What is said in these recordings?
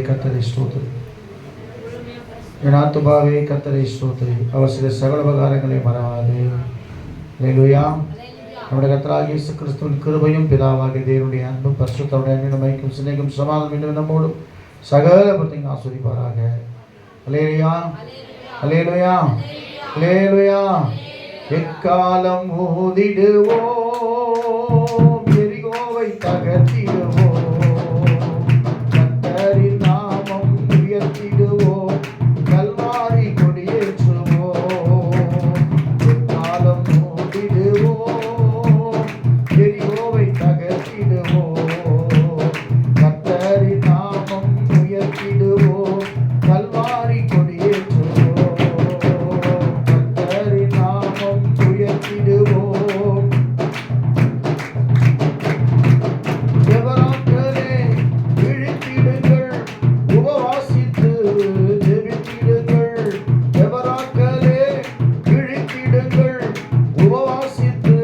கர்த்தரை ஸ்தோத்திரி. என் ஆத்துமாவே கர்த்தரை ஸ்தோத்திரி. அவர் சில சகல உபகாரங்களை மறவாதே. அல்லேலூயா. நம்முடைய கர்த்தராகிய இயேசு கிறிஸ்துவின் கிருபையும் பிதாவாகிய தேவனுடைய அன்பும் பரிசுத்தமுடைய அன்பினும் சிநேகம் சமாதானம் இன்னும் நம்மோடும் சகல பத்தையும் ஆசீர்வதிப்பாராக. அல்லேலூயா, அல்லேலூயா, அல்லேலூயா. எக்காலம் ஊதிடுவோம், எரிகோவை தகர்த்திடுவோம், கர்த்தரின் நாமம் உயர்த்திடுவோம், கல்வாரி கொடியேற்றுவோம். எக்காலம் ஊதிடுவோம், எரிகோவை தகர்த்திடுவோம், கர்த்தரின் நாமம் உயர்த்திடுவோம், கல்வாரி கொடியேற்றுவோம். கர்த்தரின் நாமம் உயர்த்திடுவோம். எவராக்களே விழித்திடுங்கள், உபவாசித்து ஜெபித்திடுங்கள். எவராக்களே விழித்திடுங்கள், உபவாசித்து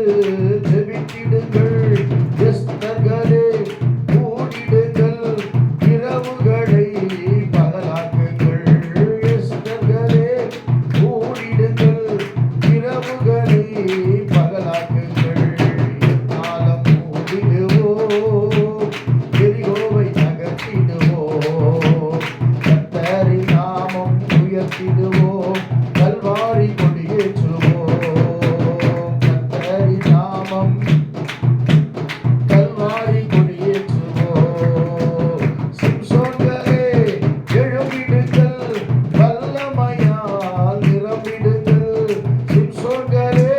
ஜெபித்திடுங்கள். எஸ்தர்களே கூடிடுங்கள், இரவுகளை பகலாக்குங்கள். எஸ்தர்களே கூடிடுங்கள், இரவுகளை பகலாக்குங்கள். எக்காலம் ஊதிடுவோம், எரிகோவை தகர்த்திடுவோம், கர்த்தரின் நாமம் உயர்த்திடுவோம், கல்வாரி கொடியேற்றுவோம். கர்த்தரின் நாமம் கல்வாரி கொடியேற்றுவோம். சிம்சோன்களே எழும்பிடுங்கள், வல்லமையால் நிரம்பிடுங்கள். சிம்சோன்களே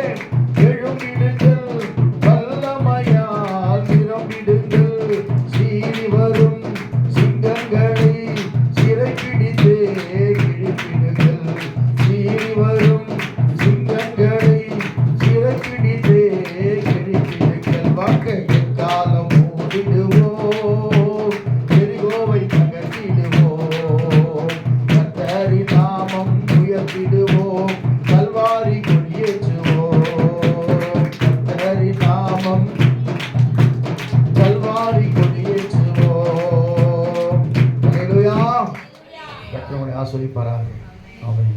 எழும்பிடுங்கள், வல்லமையால் நிரம்பிடுங்கள். சீறி வரும் சிங்கங்களை சிறைப்பிடித்தே கிழிப்பிடுங்கள். சீறி வரும் சிங்கங்களை சிறைப்பிடித்தே கிழிப்பிடுங்கள். வாக்கு எக்காலம் ஊதிடுவோம், எரிகோவை தகர்த்திடுவோம், கர்த்தரின் நாமம் உயர்த்திடுவோம், கல்வாரி கொடியேற்றுவோம். கர்த்தரின் நாமம் கல்வாரி கொடியேற்றுவோம். அல்லேலூயா. கர்த்தர் உங்களை ஆசீர்வதிப்பாராக. ஆமென்.